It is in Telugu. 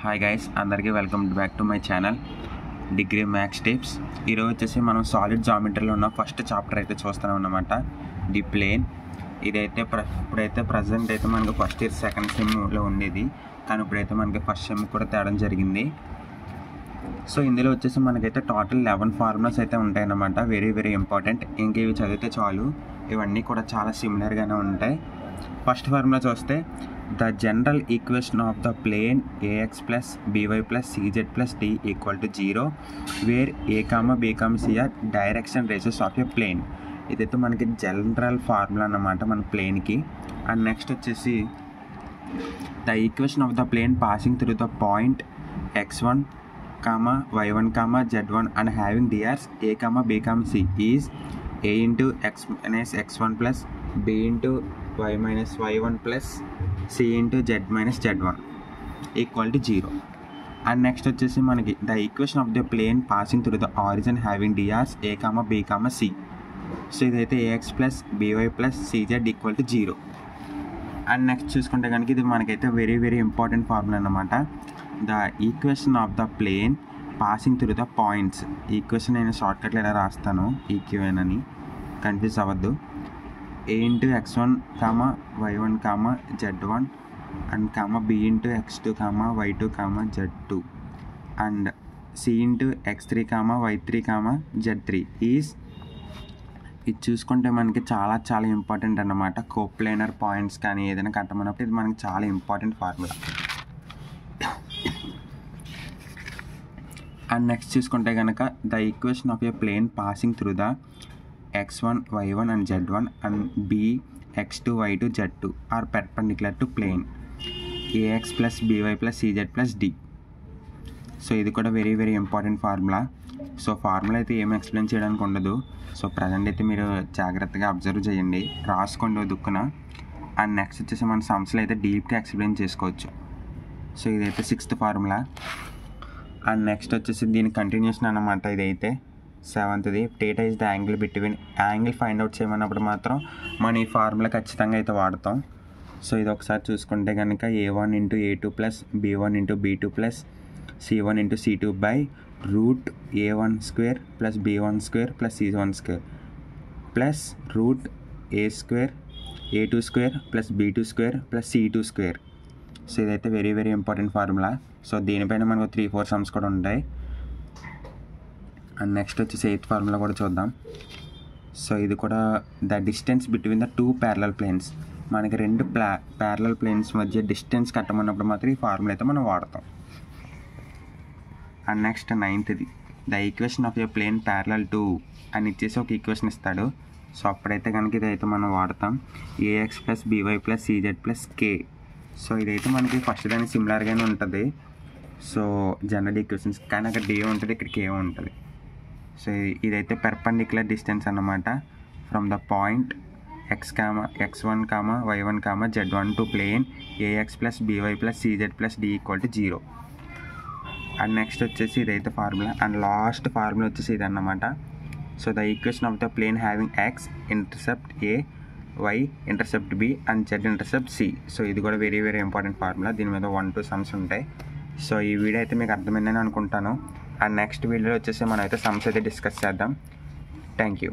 హాయ్ గైస్, అందరికీ welcome back to my channel degree maths tips. ఈరోజు వచ్చేసి మనం సాలిడ్ జామెట్రీలో ఉన్న ఫస్ట్ చాప్టర్ అయితే చూస్తున్నాం అన్నమాట, ది ప్లేన్. ఇదైతే ఇప్పుడైతే ప్రజెంట్ అయితే మనకి ఫస్ట్ ఇయర్ సెకండ్ సెమ్లో ఉండేది, కానీ ఇప్పుడైతే మనకి ఫస్ట్ సెమ్ కూడా తేడం జరిగింది. సో ఇందులో వచ్చేసి మనకైతే టోటల్ 11 ఫార్ములాస్ అయితే ఉంటాయన్నమాట, వెరీ వెరీ ఇంపార్టెంట్. ఇంక ఇవి చదివితే చాలు, ఇవన్నీ కూడా చాలా సిమిలర్గానే ఉంటాయి. ఫస్ట్ ఫార్ములా చూస్తే, the general equation of the plane ax plus by plus cz plus d equal to 0 where a, b, c are direction ratios of a plane. ఇదైతే మనకి జనరల్ ఫార్ములా అన్నమాట మన ప్లేన్కి. అండ్ నెక్స్ట్ వచ్చేసి, the equation of the plane passing through the point x1, y1, z1 and having drs a, b, c is a into x minus x1 plus b into y minus y1 plus c into z minus z1 equal to 0. And next వచ్చేసి మనకి the equation of the plane passing through the origin having DRs a, b, c. So ఇదైతే ax plus by plus cz equal to 0. And next చూసుకుంటే కనుక ఇది మనకైతే వెరీ వెరీ ఇంపార్టెంట్ ఫార్ములా అన్నమాట, the equation of the plane passing through the points. Equation నేను షార్ట్కట్లో ఇలా రాస్తాను, ఈక్వేషన్ అని, కన్ఫ్యూజ్ అవ్వద్దు. a into x1, y1, z1 and b into x2, y2, z2 and c into x3, y3, z3 is. ఇది చూసుకుంటే మనకి చాలా చాలా ఇంపార్టెంట్ అన్నమాట. కోప్లేనర్ పాయింట్స్ కానీ ఏదైనా కట్టమన్నప్పుడు ఇది మనకి చాలా ఇంపార్టెంట్ ఫార్ములా. అండ్ నెక్స్ట్ చూసుకుంటే కనుక, the equation of a plane passing through the x1, y1 and z1 and b, x2, y2, z2 are perpendicular to plane ax plus by plus cz plus d. So ఇది కూడా very very important formula. So formula అయితే ఏమి ఎక్స్ప్లెయిన్ చేయడానికి ఉండదు. సో ప్రజెంట్ అయితే మీరు జాగ్రత్తగా అబ్జర్వ్ చేయండి, రాసుకోండి దుక్కున. అండ్ నెక్స్ట్ వచ్చేసి మన సమ్స్లో అయితే డీప్గా ఎక్స్ప్లెయిన్ చేసుకోవచ్చు. సో ఇదైతే 6th ఫార్ములా. అండ్ నెక్స్ట్ వచ్చేసి దీని కంటిన్యూషన్ అన్నమాట. ఇదైతే 7th, theta is the angle between. Angle find out చేయమన్నప్పుడు మాత్రం మనం ఈ ఫార్ములా ఖచ్చితంగా అయితే వాడతాం. సో ఇది ఒకసారి చూసుకుంటే కనుక a1 into a2 plus b1 into b2 plus c1 into c2 by root a1 square plus b1 square plus c1 square plus root a square a2 square plus b2 square plus c2 square. So ఇదైతే very very important formula. So దీనిపైన మనకు 3-4 సమ్స్ కూడా ఉంటాయి. అండ్ నెక్స్ట్ వచ్చేసి 8th ఫార్ములా కూడా చూద్దాం. సో ఇది కూడా the distance between the 2 parallel planes. మనకి 2 ప్యారలల్ ప్లేన్స్ మధ్య డిస్టెన్స్ కట్టమన్నప్పుడు మాత్రం ఈ ఫార్ములా అయితే మనం వాడతాం. And next 9th, the equation of a plane parallel to అని ఇచ్చేసి ఒక ఈక్వేషన్ ఇస్తాడు. సో అప్పుడైతే కనుక ఇదైతే మనం వాడతాం, ax plus by plus cz plus k. So ఇదైతే మనకి ఫస్ట్ దానికి సిమిలర్గానే ఉంటుంది. సో జనరల్ ఈక్వేషన్స్, కానీ అక్కడ d ఉంటుంది, ఇక్కడ k ఉంటుంది. సో ఇదైతే పెర్పెండిక్యులర్ డిస్టెన్స్ అన్నమాట from the point x1, y1, z1 to plane ax plus by plus cz plus d equal to 0. And next వచ్చేసి ఇదైతే ఫార్ములా. అండ్ లాస్ట్ ఫార్ములా వచ్చేసి ఇది అన్నమాట. So the equation of the plane having x intercept a, y intercept b and z intercept c. So ఇది కూడా వెరీ వెరీ ఇంపార్టెంట్ ఫార్ములా. దీని మీద 1-2 సమ్స్ ఉంటాయి. సో ఈ వీడియో అయితే మీకు అర్థమైందని అనుకుంటాను. అండ్ నెక్స్ట్ వీడియోలో వచ్చేసి మనం అయితే సమ్స్ అయితే డిస్కస్ చేద్దాం. Thank you.